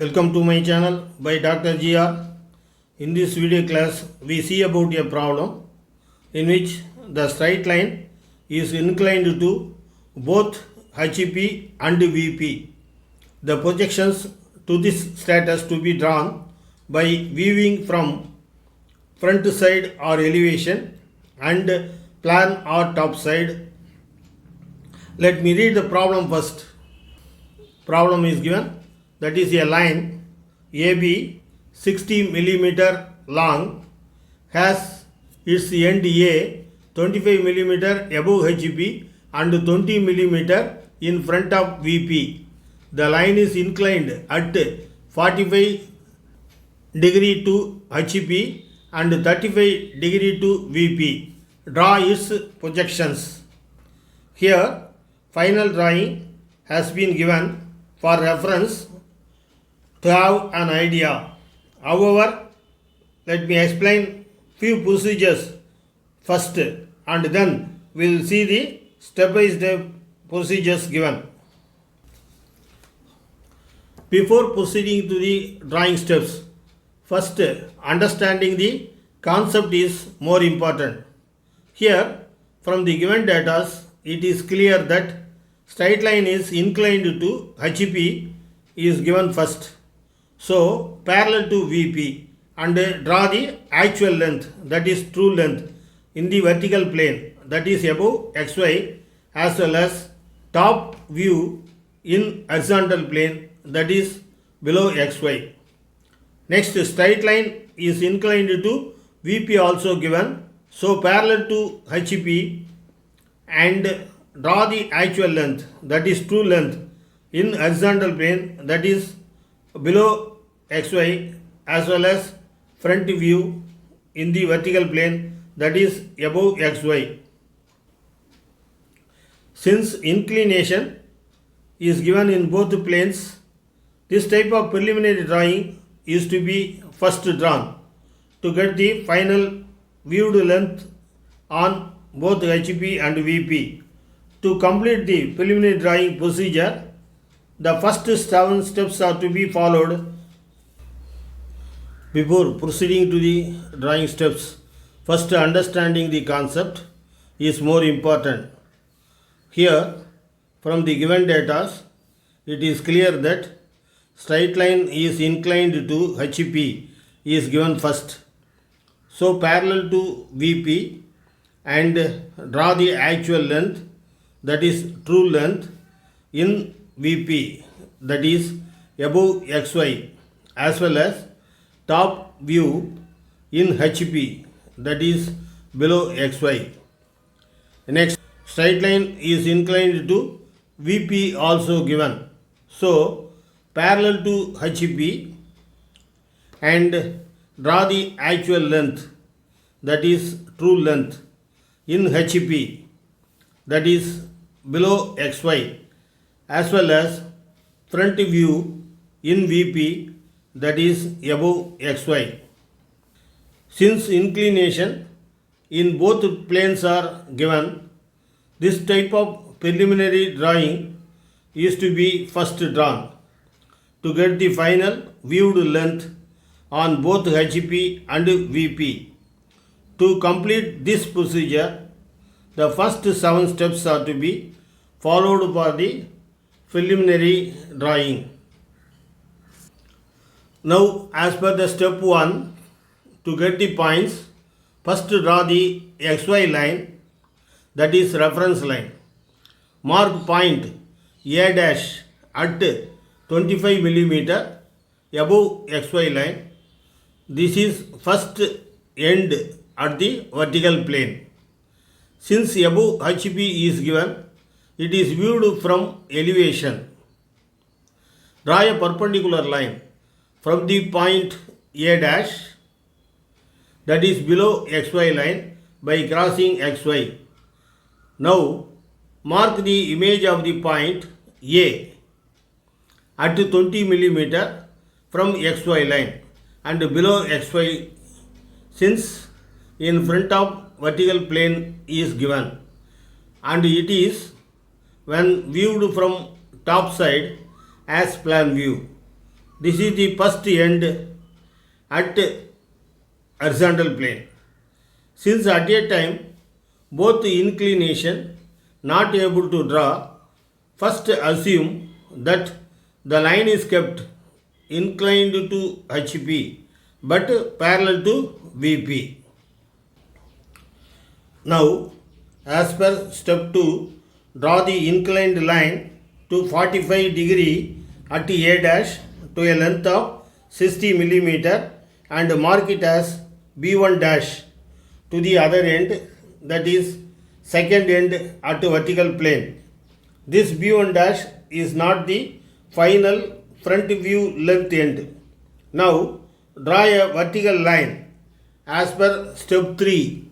Welcome to my channel by Dr.G.R. In this video class, we see about a problem in which the straight line is inclined to both HP and VP. The projections to this status to be drawn by viewing from front side or elevation and plan or top side. Let me read the problem first. Problem is given, that is a line AB 60 millimeter long has its end A 25 millimeter above HP and 20 millimeter in front of VP. The line is inclined at 45 degree to HP and 35 degree to VP. Draw its projections. Here, final drawing has been given for reference to have an idea. However, let me explain few procedures first and then we will see the step-by-step procedures given. Before proceeding to the drawing steps, first understanding the concept is more important. Here, from the given data, it is clear that straight line is inclined to HP is given first. So, parallel to VP and draw the actual length, that is true length, in the vertical plane, that is above XY, as well as top view in horizontal plane, that is below XY. Next, straight line is inclined to VP also given. So, parallel to HP and draw the actual length, that is true length, in horizontal plane, that is below XY, as well as front view in the vertical plane, that is above XY. Since inclination is given in both planes, this type of preliminary drawing is to be first drawn to get the final viewed length on both HP and VP. To complete the preliminary drawing procedure, the first 7 steps are to be followed. Before proceeding to the drawing steps, first understanding the concept is more important. Here, from the given data, it is clear that straight line is inclined to HP is given first. So, parallel to VP and draw the actual length, that is true length, in VP, that is above XY, as well as top view in HP, that is below XY. Next, straight line is inclined to VP also given. So, parallel to HP and draw the actual length, that is true length, in HP, that is below XY, as well as front view in VP, that is above XY. Since inclination in both planes are given, this type of preliminary drawing is to be first drawn to get the final viewed length on both HP and VP. To complete this procedure, the first 7 steps are to be followed for the preliminary drawing. Now, as per the step 1, to get the points, first draw the XY line, that is reference line. Mark point A dash at 25 millimeter above XY line. This is first end at the vertical plane. Since above HP is given, it is viewed from elevation. Draw a perpendicular line from the point A dash, that is below XY line, by crossing XY. Now, mark the image of the point A at 20 millimeter from XY line and below XY, since in front of vertical plane is given, and it is when viewed from top side as plan view. This is the first end at horizontal plane. Since at a time both inclination not able to draw, first assume that the line is kept inclined to HP but parallel to VP. Now, as per step 2, draw the inclined line to 45 degree at A dash to a length of 60 millimeter and mark it as B1 dash to the other end, that is second end at vertical plane. This B1 dash is not the final front view length end. Now draw a vertical line as per step 3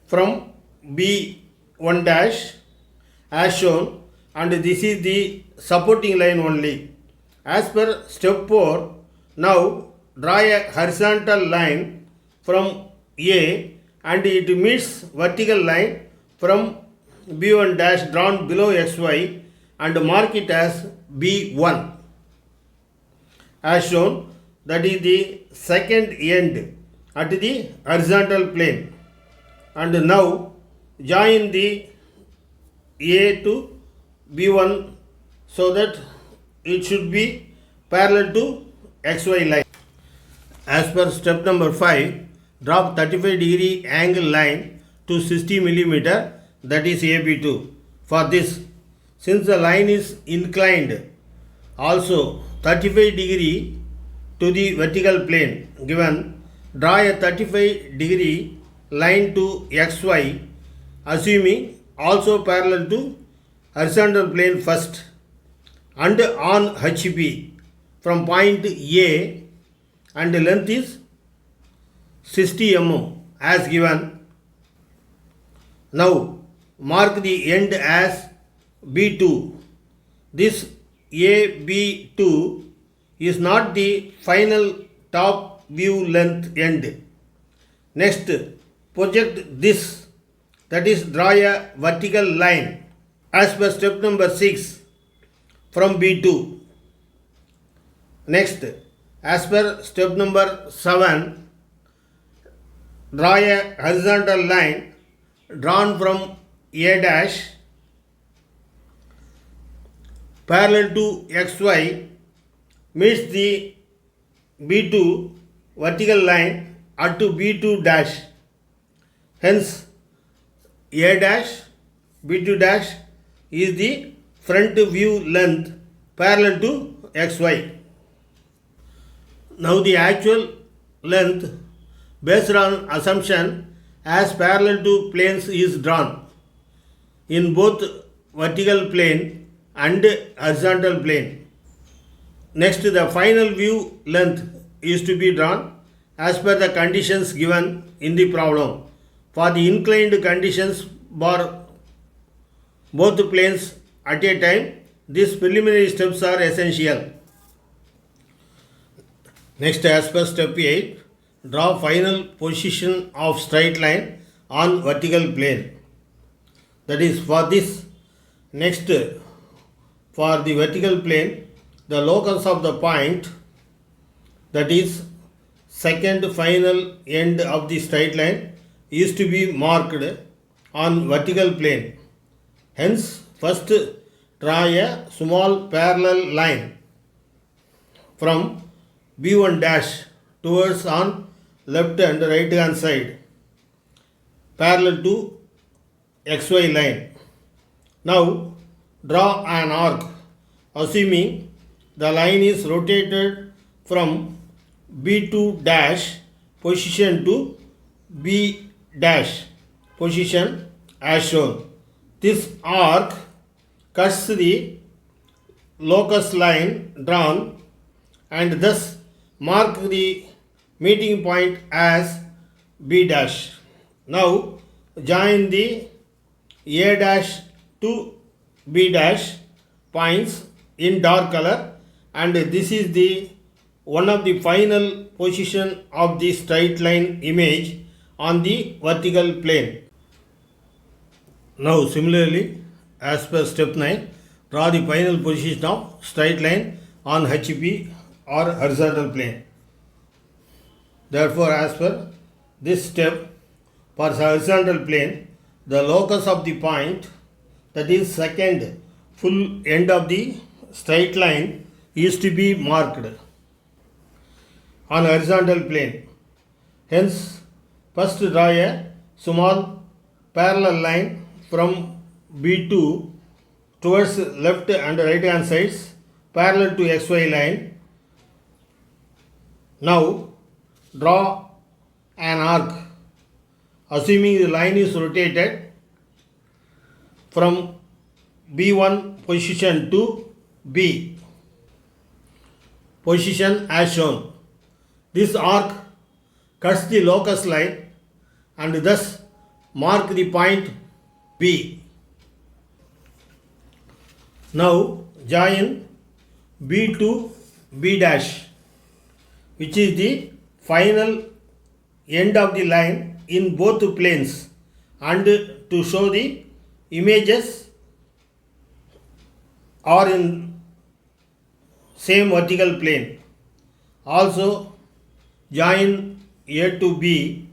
from B1 dash as shown, and this is the supporting line only. As per step 4, now draw a horizontal line from A and it meets vertical line from B1 dash drawn below XY and mark it as B1 as shown, that is the second end at the horizontal plane. And now join the A to B1 so that it should be parallel to XY line. As per step number 5, drop 35 degree angle line to 60 millimeter, that is AB2. For this, since the line is inclined also 35 degree to the vertical plane given, draw a 35 degree line to XY assuming also parallel to horizontal plane first and on HP from point A and the length is 60 mm as given. Now mark the end as B2. This AB2 is not the final top view length end. Next, project this, that is draw a vertical line as per step number 6 from B2. Next, as per step number 7, draw a horizontal line drawn from A dash parallel to XY meets the B2 vertical line at to B2 dash. Hence, A dash B2 dash is the front view length parallel to XY. Now the actual length based on assumption as parallel to planes is drawn in both vertical plane and horizontal plane. Next, the final view length is to be drawn as per the conditions given in the problem. For the inclined conditions for both planes at a time, these preliminary steps are essential. Next, as per step 8, draw final position of straight line on vertical plane. That is for this. Next, for the vertical plane, the locus of the point, that is second final end of the straight line, is to be marked on vertical plane. Hence, first draw a small parallel line from B1 dash towards on left and right hand side parallel to XY line. Now draw an arc assuming the line is rotated from B2 dash position to B dash position as shown. This arc cuts the locus line drawn and thus mark the meeting point as B dash. Now join the A dash to B dash points in dark color, and this is the one of the final position of the straight line image on the vertical plane. Now similarly, as per step 9, draw the final position of straight line on HP or horizontal plane. Therefore, as per this step, for horizontal plane, the locus of the point, that is second full end of the straight line, is to be marked on horizontal plane. Hence, first draw a small parallel line from B2 towards left and right hand sides parallel to XY line. Now, draw an arc, assuming the line is rotated from B1 position to B position as shown. This arc cuts the locus line and thus mark the point B. Now join B to B dash, which is the final end of the line in both planes, and to show the images are in same vertical plane. Also join A to B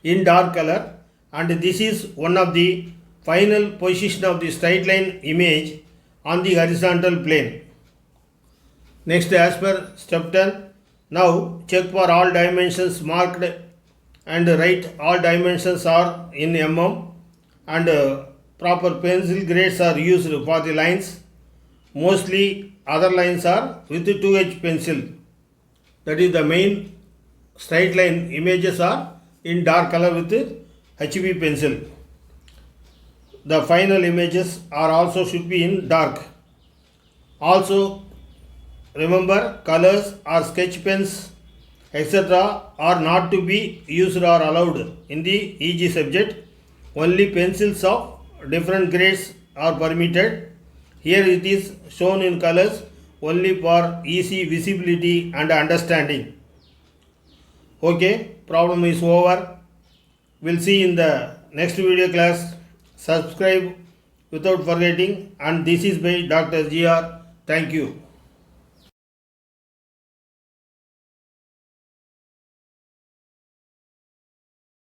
in dark color, and this is one of the final position of the straight line image on the horizontal plane. Next, as per step 10, now check for all dimensions marked and write all dimensions are in mm, and proper pencil grades are used for the lines. Mostly other lines are with 2H pencil. That is the main straight line images are in dark color with HB pencil. The final images are also should be in dark. Also remember, colors or sketch pens etc. are not to be used or allowed in the EG subject. Only pencils of different grades are permitted. Here it is shown in colors only for easy visibility and understanding. Okay, problem is over. We'll see in the next video class. Subscribe without forgetting, and this is by Dr.G.R. Thank you.